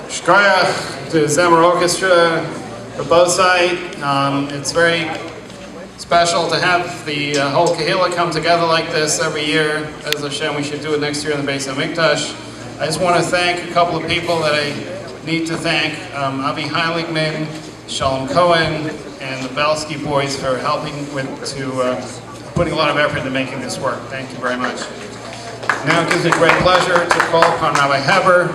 Shkoyach to Zemer Orchestra for both sides. It's very special to have the whole Kehillah come together like this every year. As Hashem, we should do it next year in the beis Hamikdash. I just want to thank a couple of people that I need to thank. Avi Heiligman, Shalom Cohen, and the Belsky boys for helping putting a lot of effort into making this work. Thank you very much. Now it gives me great pleasure to call upon Rabbi Heber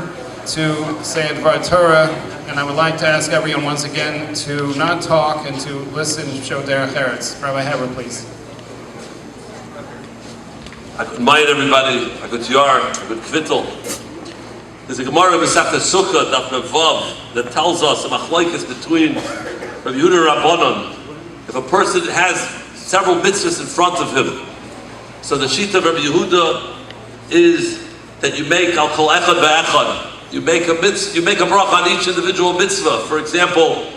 to say a Dvar Torah, and I would like to ask everyone once again to not talk and to listen and show derech eretz. Rabbi Heber, please. Good morning, everybody. Good yar, good kvittel. There's a Gemara in Masechta Sukkah, Daf Vav, that tells us a machlokes between Rabbi Yehuda and Rabbanon. If a person has several mitzvahs in front of him, so the shita of Rabbi Yehuda is that you make al kol echad ve'echad. You make a bracha on each individual mitzvah. For example,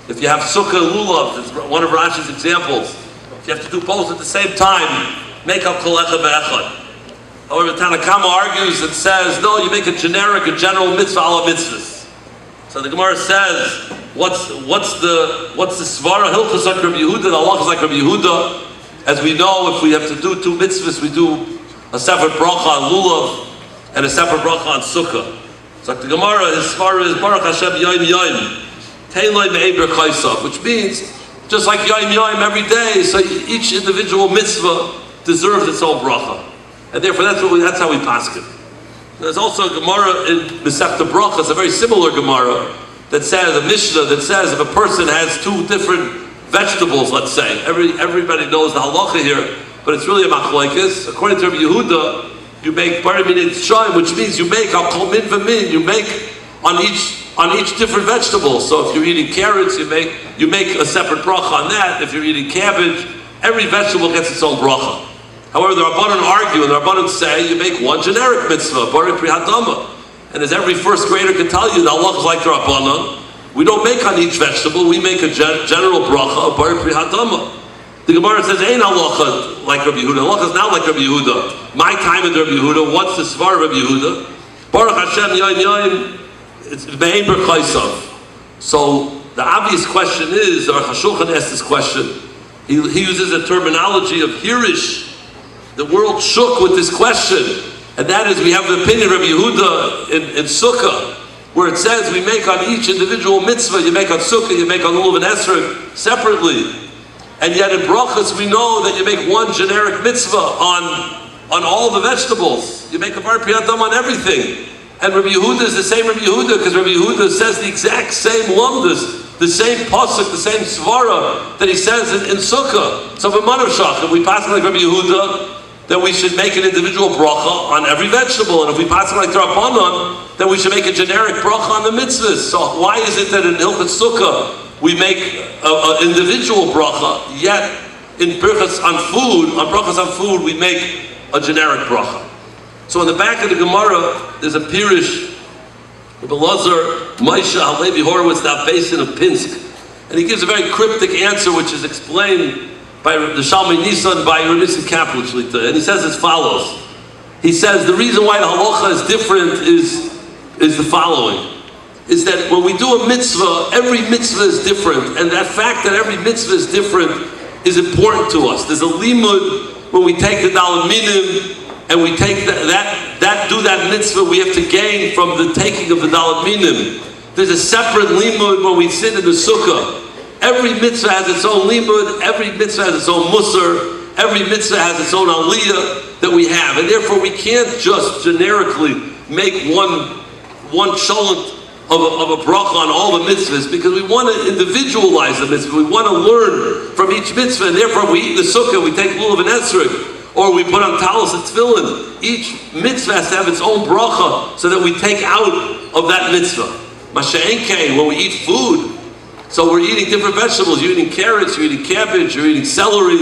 if you have sukkah and lulav, that's one of Rashi's examples. If you have to do both at the same time, make al kol echad ve'echad. However, Tanakama argues and says, no, you make a general mitzvah ala mitzvahs. So the Gemara says, what's the svara hilchos like Rabbi Yehuda? The halachos like Rabbi Yehuda. As we know, if we have to do two mitzvahs, we do a separate bracha on lulav and a separate bracha on sukkah. So the Gemara, his svara is Baruch Hashem Yoim Yoim, Tein Loi Me'eber Chaysav, which means just like Yoim Yoim every day, so each individual mitzvah deserves its own bracha. And therefore that's how we paskin. There's also a Gemara in Masechta Brachas, a very similar Gemara, that says, a Mishnah that says if a person has two different vegetables, let's say, everybody knows the halacha here, but it's really a machlokes. According to Rabbi Yehuda, you make bari min shayim, which means you make al kol min v'min, you make on each different vegetable. So if you're eating carrots, you make a separate bracha on that. If you're eating cabbage, every vegetable gets its own bracha. However, the Rabbanan argue, and the Rabbanan say, you make one generic mitzvah, bari pri hadama. And as every first grader can tell you, the halach is like the Rabbanan. We don't make on each vegetable, we make a general bracha of bari pri hadama. The Gemara says, ain't halacha like Rabbi Yehuda. Halacha is not like Rabbi Yehuda. My time with Rabbi Yehuda, what's the svar of Rabbi Yehuda? Baruch Hashem yoyim yoyim, it's me'eber chaysav. So the obvious question is, or Hashulchan asked this question, he uses a terminology of hirish. The world shook with this question, and that is, we have the opinion of Rabbi Yehuda in Sukkah, where it says we make on each individual mitzvah, you make on Sukkah, you make on Lulav and Esrog separately. And yet in brachas we know that you make one generic mitzvah on all the vegetables. You make a bar priyadam on everything. And Rabbi Yehuda is the same Rabbi Yehuda, because Rabbi Yehuda says the exact same lumdas, the same pasuk, the same svara that he says in Sukkah. So if we pass like Rabbi Yehuda, then we should make an individual bracha on every vegetable. And if we pass like Rabbanan, then we should make a generic bracha on the mitzvahs. So why is it that in Hilchot Sukkah we make an individual bracha, yet in brachas on food, we make a generic bracha? So in the back of the Gemara, there's a Pirish, Rabbi Lazar Moshe Halevi Horowitz, that basin of Pinsk, and he gives a very cryptic answer, which is explained by the Shalmei Nisan by Rabbi Kaplan, and he says as follows. He says the reason why the halacha is different is the following: is that when we do a mitzvah, every mitzvah is different, and that fact that every mitzvah is different is important to us. There's a limud when we take the daled minim and we take that mitzvah, we have to gain from the taking of the daled minim. There's a separate limud when we sit in the sukkah. Every mitzvah has its own limud, every mitzvah has its own musar, every mitzvah has its own aliyah that we have, and therefore we can't just generically make one shalom of a bracha on all the mitzvahs, because we want to individualize the mitzvah. We want to learn from each mitzvah, and therefore we eat in the sukkah, we take lulav and esrog, or we put on talis and tefillin. Each mitzvah has to have its own bracha so that we take out of that mitzvah. Masha'enkein, when we eat food, so we're eating different vegetables. You're eating carrots, you're eating cabbage, you're eating celery.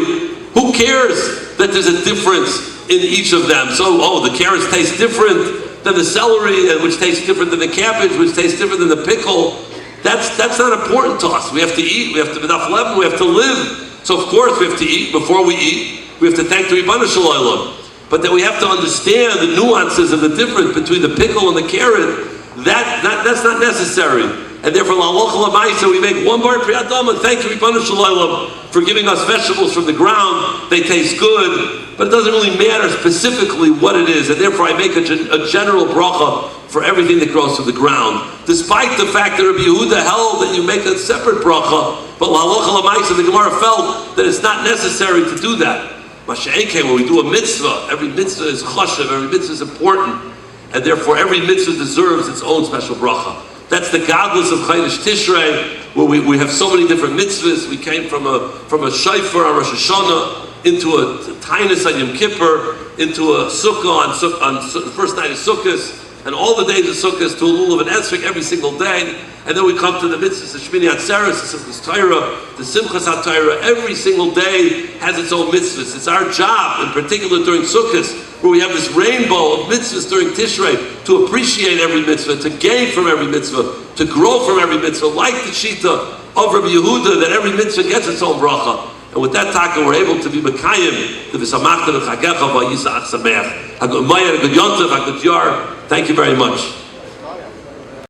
Who cares that there's a difference in each of them? So, the carrots taste different than the celery, which tastes different than the cabbage, which tastes different than the pickle. That's not important to us. We have to eat, we have to b'daf levin, we have to live. So of course we have to eat. Before we eat, we have to thank the Ribbon Shalom. but that we have to understand the nuances of the difference between the pickle and the carrot. That's not necessary. And therefore, we make one bar priyadam, and thank you, Ribbonu Shel Olam, for giving us vegetables from the ground. They taste good, but it doesn't really matter specifically what it is. And therefore, I make a general bracha for everything that grows from the ground. Despite the fact that Rabbi Yehuda held that you make a separate bracha, but the Gemara felt that it's not necessary to do that. When we do a mitzvah, every mitzvah is chashav, every mitzvah is important, and therefore every mitzvah deserves its own special bracha. That's the godless of Chodesh Tishrei, where we have so many different mitzvahs. We came from a shofar on Rosh Hashanah into a tainus on Yom Kippur, into a sukkah on the first night of Sukkot, and all the days of Sukkot to a lulav and esrog every single day. And then we come to the mitzvahs, the Shmini Atzeres, the Simchas Torah, the simchas HaTorah. Every single day has its own mitzvahs. It's our job, in particular during Sukkot, where we have this rainbow of mitzvahs during Tishrei, to appreciate every mitzvah, to gain from every mitzvah, to grow from every mitzvah, like the Shita of Rabbi Yehuda, that every mitzvah gets its own bracha. And with that taka, we're able to be Mekayim, the V'samachta V'chagecha V'yisach Sameach. A good Maya, a good Yontav, a good Yar. Thank you very much.